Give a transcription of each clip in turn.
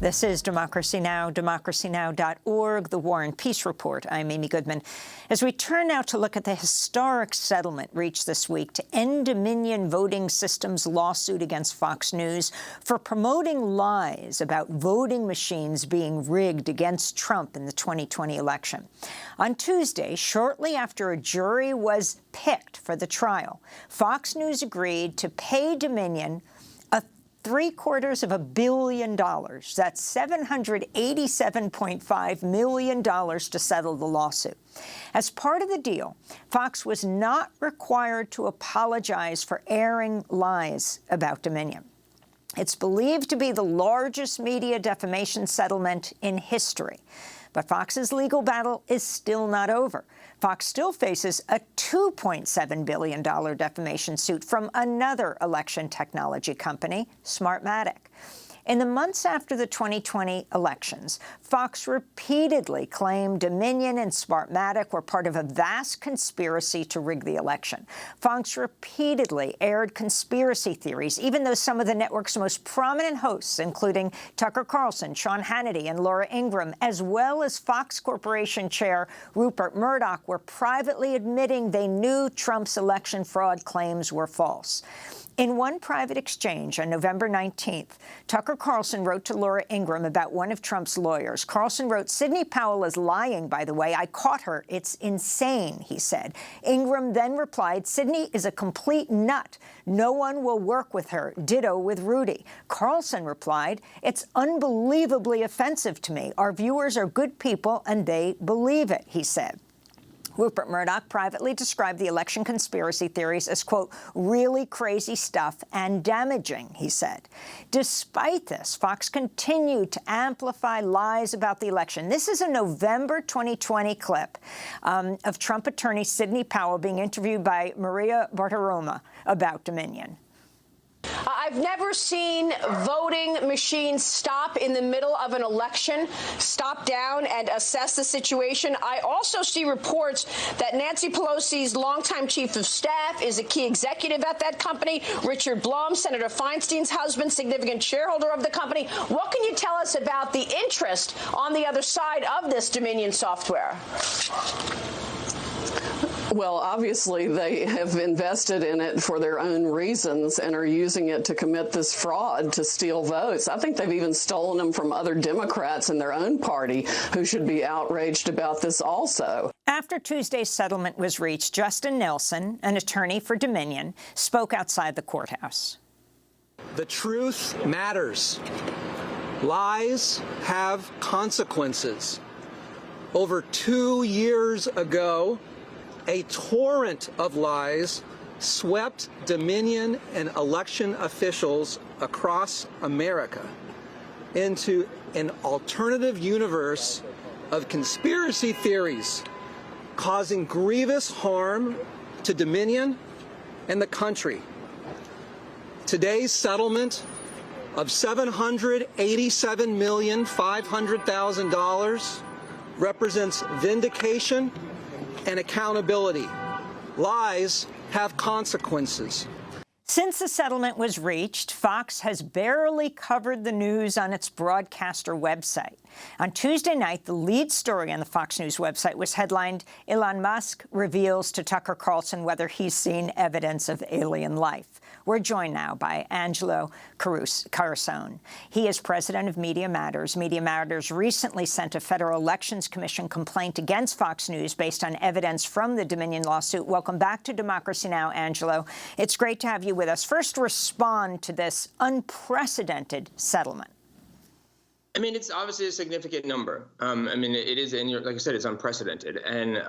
This is Democracy Now!, democracynow.org, The War and Peace Report. I'm Amy Goodman. As we turn now to look at the historic settlement reached this week to end Dominion Voting Systems' lawsuit against Fox News for promoting lies about voting machines being rigged against Trump in the 2020 election. On Tuesday, shortly after a jury was picked for the trial, Fox News agreed to pay Dominion $750 million. That's $787.5 million to settle the lawsuit. As part of the deal, Fox was not required to apologize for airing lies about Dominion. It's believed to be the largest media defamation settlement in history. But Fox's legal battle is still not over. Fox still faces a $2.7 billion defamation suit from another election technology company, Smartmatic. In the months after the 2020 elections, Fox repeatedly claimed Dominion and Smartmatic were part of a vast conspiracy to rig the election. Fox repeatedly aired conspiracy theories, even though some of the network's most prominent hosts, including Tucker Carlson, Sean Hannity, and Laura Ingraham, as well as Fox Corporation Chair Rupert Murdoch, were privately admitting they knew Trump's election fraud claims were false. In one private exchange on November 19th, Tucker Carlson wrote to Laura Ingraham about one of Trump's lawyers. Carlson wrote, "Sidney Powell is lying, by the way. I caught her. It's insane," he said. Ingraham then replied, "Sidney is a complete nut. No one will work with her. Ditto with Rudy." Carlson replied, "It's unbelievably offensive to me. Our viewers are good people, and they believe it," he said. Rupert Murdoch privately described the election conspiracy theories as, quote, "really crazy stuff and damaging," he said. Despite this, Fox continued to amplify lies about the election. This is a November 2020 clip of Trump attorney Sidney Powell being interviewed by Maria Bartiromo about Dominion. I've never seen voting machines stop in the middle of an election, stop down and assess the situation. I also see reports that Nancy Pelosi's longtime chief of staff is a key executive at that company. Richard Blum, Senator Feinstein's husband, significant shareholder of the company. What can you tell us about the interest on the other side of this Dominion software? Well, obviously, they have invested in it for their own reasons and are using it to commit this fraud to steal votes. I think they've even stolen them from other Democrats in their own party who should be outraged about this also. After Tuesday's settlement was reached, Justin Nelson, an attorney for Dominion, spoke outside the courthouse. The truth matters. Lies have consequences. Over 2 years ago, a torrent of lies swept Dominion and election officials across America into an alternative universe of conspiracy theories, causing grievous harm to Dominion and the country. Today's settlement of $787,500,000 represents vindication and accountability. Lies have consequences. Since the settlement was reached, Fox has barely covered the news on its broadcaster website. On Tuesday night, the lead story on the Fox News website was headlined, "Elon Musk reveals to Tucker Carlson whether he's seen evidence of alien life." We're joined now by Angelo Carusone. He is president of Media Matters. Media Matters recently sent a Federal Elections Commission complaint against Fox News based on evidence from the Dominion lawsuit. Welcome back to Democracy Now!, Angelo. It's great to have you with us. First, respond to this unprecedented settlement. I mean, it's obviously a significant number. I mean, it is, and like I said, it's unprecedented.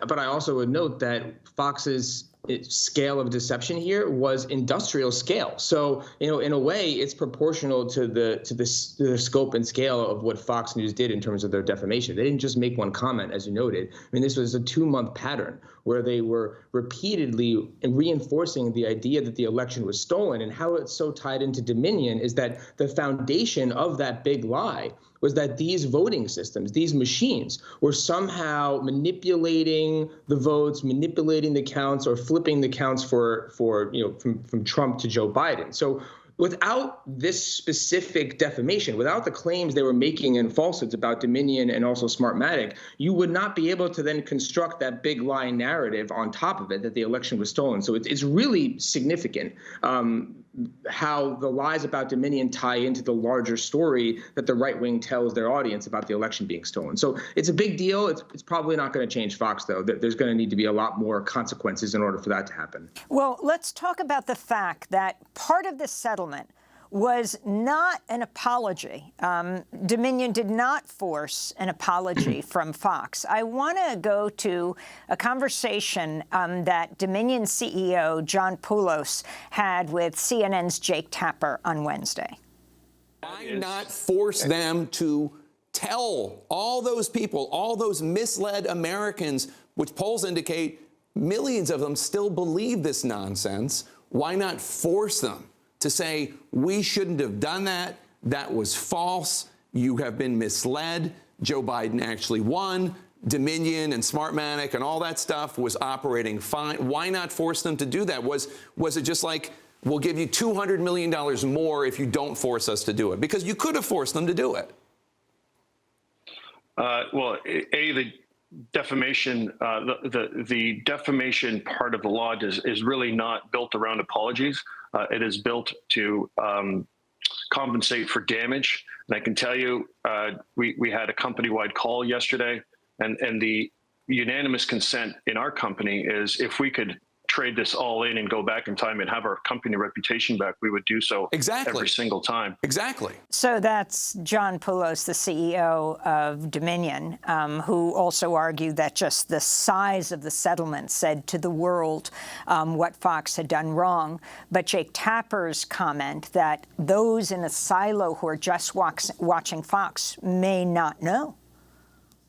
But I also would note that Fox's scale of deception here was industrial scale. So, in a way, it's proportional to the scope and scale of what Fox News did in terms of their defamation. They didn't just make one comment, as you noted. I mean, this was a 2-month pattern where they were repeatedly reinforcing the idea that the election was stolen. And how it's so tied into Dominion is that the foundation of that big lie was that these voting systems, these machines, were somehow manipulating the votes, manipulating the counts, or flipping the counts from Trump to Joe Biden. So without this specific defamation, without the claims they were making and falsehoods about Dominion and also Smartmatic, you would not be able to then construct that big lie narrative on top of it that the election was stolen. So it's really significant how the lies about Dominion tie into the larger story that the right wing tells their audience about the election being stolen. So it's a big deal. It's probably not going to change Fox, though. There's going to need to be a lot more consequences in order for that to happen. Well, let's talk about the fact that part of this settlement was not an apology. Dominion did not force an apology from Fox. I want to go to a conversation that Dominion CEO John Poulos had with CNN's Jake Tapper on Wednesday. Why not force them to tell all those people, all those misled Americans, which polls indicate millions of them still believe this nonsense? Why not force them to say, we shouldn't have done that, that was false, you have been misled, Joe Biden actually won, Dominion and Smartmatic and all that stuff was operating fine? Why not force them to do that? Was it just like, we'll give you $200 million more if you don't force us to do it? Because you could have forced them to do it. Well, the defamation, the defamation part of the law is really not built around apologies. It is built to compensate for damage. And I can tell you, we had a company-wide call yesterday, and the unanimous consent in our company is if we could trade this all in and go back in time and have our company reputation back, we would do so every single time. Exactly. So that's John Poulos, the CEO of Dominion, who also argued that just the size of the settlement said to the world what Fox had done wrong. But Jake Tapper's comment that those in a silo who are just watching Fox may not know.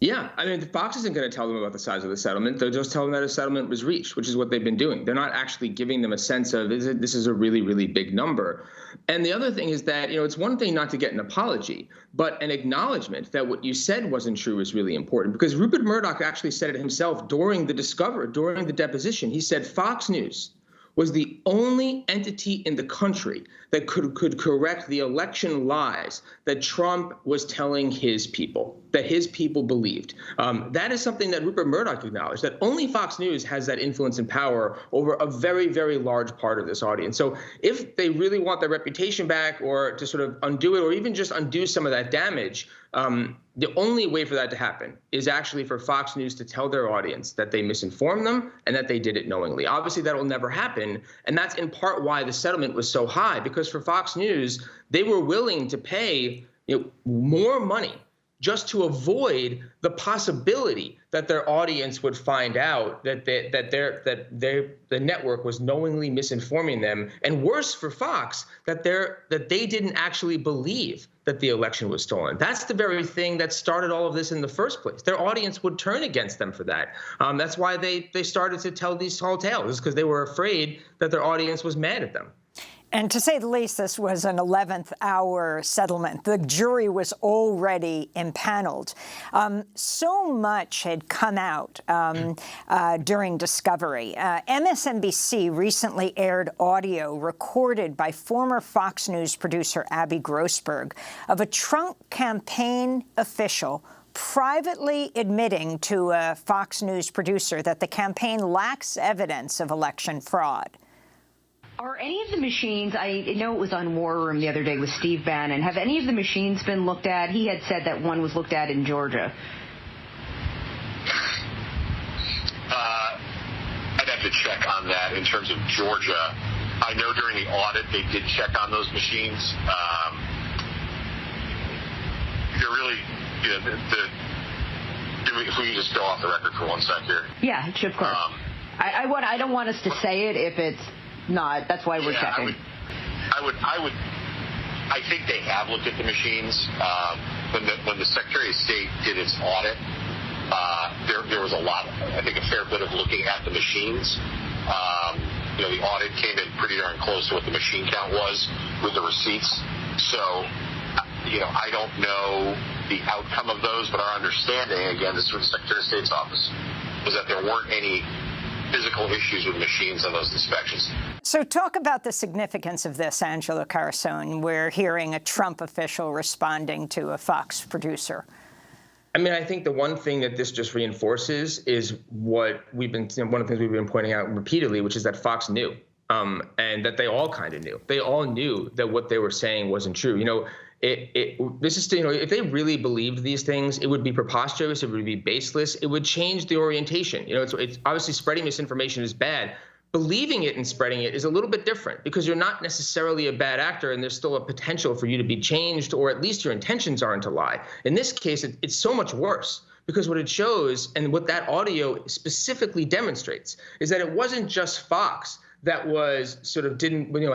Yeah, I mean, Fox isn't going to tell them about the size of the settlement. They'll just tell them that a settlement was reached, which is what they've been doing. They're not actually giving them a sense of this is a really, really big number. And the other thing is that, it's one thing not to get an apology, but an acknowledgement that what you said wasn't true is really important. Because Rupert Murdoch actually said it himself during the deposition. He said Fox News was the only entity in the country that could correct the election lies that Trump was telling his people, that his people believed. That is something that Rupert Murdoch acknowledged, that only Fox News has that influence and power over a very, very large part of this audience. So if they really want their reputation back or to sort of undo it or even just undo some of that damage, the only way for that to happen is actually for Fox News to tell their audience that they misinformed them and that they did it knowingly. Obviously, that will never happen. And that's in part why the settlement was so high, because for Fox News, they were willing to pay more money just to avoid the possibility that their audience would find out that the network was knowingly misinforming them, and worse for Fox, that they didn't actually believe that the election was stolen. That's the very thing that started all of this in the first place. Their audience would turn against them for that. That's why they started to tell these tall tales, because they were afraid that their audience was mad at them. And to say the least, this was an 11th hour settlement. The jury was already impaneled. So much had come out during discovery. MSNBC recently aired audio recorded by former Fox News producer Abby Grossberg of a Trump campaign official privately admitting to a Fox News producer that the campaign lacks evidence of election fraud. Are any of the machines, I know it was on War Room the other day with Steve Bannon, have any of the machines been looked at? He had said that one was looked at in Georgia. I'd have to check on that in terms of Georgia. I know during the audit they did check on those machines. They're really, if we can just go off the record for 1 sec here. Yeah, of course. I don't want us to say it if it's not. That's why we're checking. I think they have looked at the machines. When the Secretary of State did its audit, there was a fair bit of looking at the machines. The audit came in pretty darn close to what the machine count was with the receipts. So, I don't know the outcome of those, but our understanding, again, this is from the Secretary of State's office, was that there weren't any physical issues with machines on those inspections. So talk about the significance of this, Angelo Carson. We're hearing a Trump official responding to a Fox producer. I mean, I think the one thing that this just reinforces is what we've been, one of the things we've been pointing out repeatedly, which is that Fox knew, and that they all kind of knew. They all knew that what they were saying wasn't true. You know, this is, you know, if they really believed these things, it would be preposterous. It would be baseless. It would change the orientation. You know, it's obviously spreading misinformation is bad. Believing it and spreading it is a little bit different because you're not necessarily a bad actor and there's still a potential for you to be changed, or at least your intentions aren't to lie. In this case, it's so much worse because what it shows and what that audio specifically demonstrates is that it wasn't just Fox that was sort of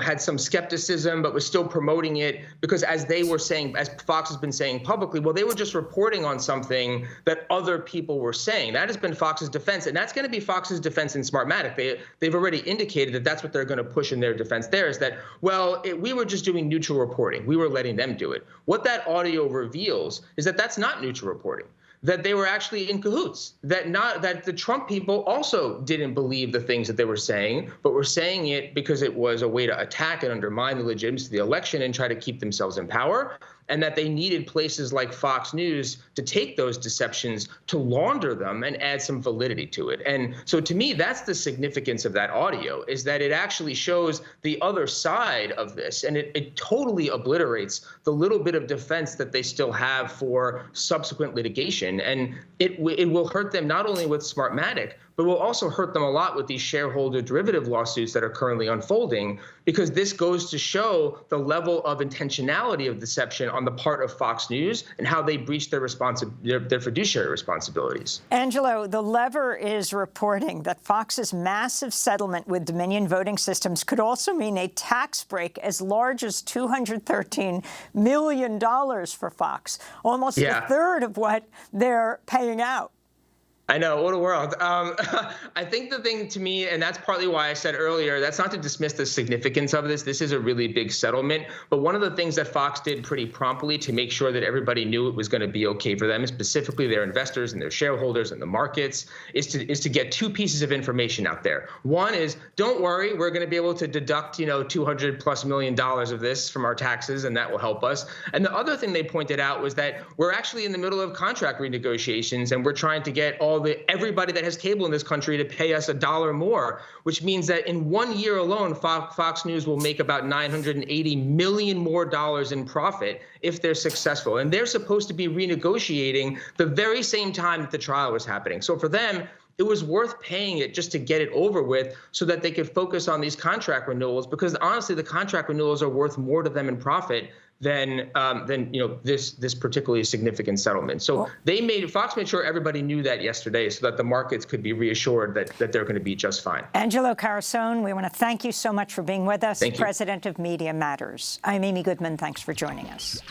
had some skepticism, but was still promoting it because as they were saying, as Fox has been saying publicly, well, they were just reporting on something that other people were saying. That has been Fox's defense, and that's going to be Fox's defense in Smartmatic. They've already indicated that that's what they're going to push in their defense there is that, well, we were just doing neutral reporting. We were letting them do it. What that audio reveals is that that's not neutral reporting. That they were actually in cahoots, that the Trump people also didn't believe the things that they were saying, but were saying it because it was a way to attack and undermine the legitimacy of the election and try to keep themselves in power, and that they needed places like Fox News to take those deceptions, to launder them and add some validity to it. And so to me, that's the significance of that audio, is that it actually shows the other side of this, and it totally obliterates the little bit of defense that they still have for subsequent litigation. And it will hurt them not only with Smartmatic, but will also hurt them a lot with these shareholder derivative lawsuits that are currently unfolding, because this goes to show the level of intentionality of deception on the part of Fox News and how they breach their fiduciary responsibilities. Angelo, The Lever is reporting that Fox's massive settlement with Dominion Voting Systems could also mean a tax break as large as $213 million for Fox, almost a third of what they're paying out. I know, what a world. I think the thing to me, and that's partly why I said earlier, that's not to dismiss the significance of this. This is a really big settlement. But one of the things that Fox did pretty promptly to make sure that everybody knew it was going to be okay for them, specifically their investors and their shareholders and the markets, is to get two pieces of information out there. One is, don't worry, we're going to be able to deduct, $200+ million of this from our taxes, and that will help us. And the other thing they pointed out was that we're actually in the middle of contract renegotiations, and we're trying to get everybody that has cable in this country to pay us $1 more, which means that in 1 year alone, Fox News will make about $980 million more in profit if they're successful. And they're supposed to be renegotiating the very same time that the trial was happening. So for them, it was worth paying it just to get it over with so that they could focus on these contract renewals, because honestly, the contract renewals are worth more to them in profit than this particularly significant settlement. So Fox made sure everybody knew that yesterday so that the markets could be reassured that they're going to be just fine. Angelo Carson, we want to thank you so much for being with us, President of Media Matters. I'm Amy Goodman. Thanks for joining us.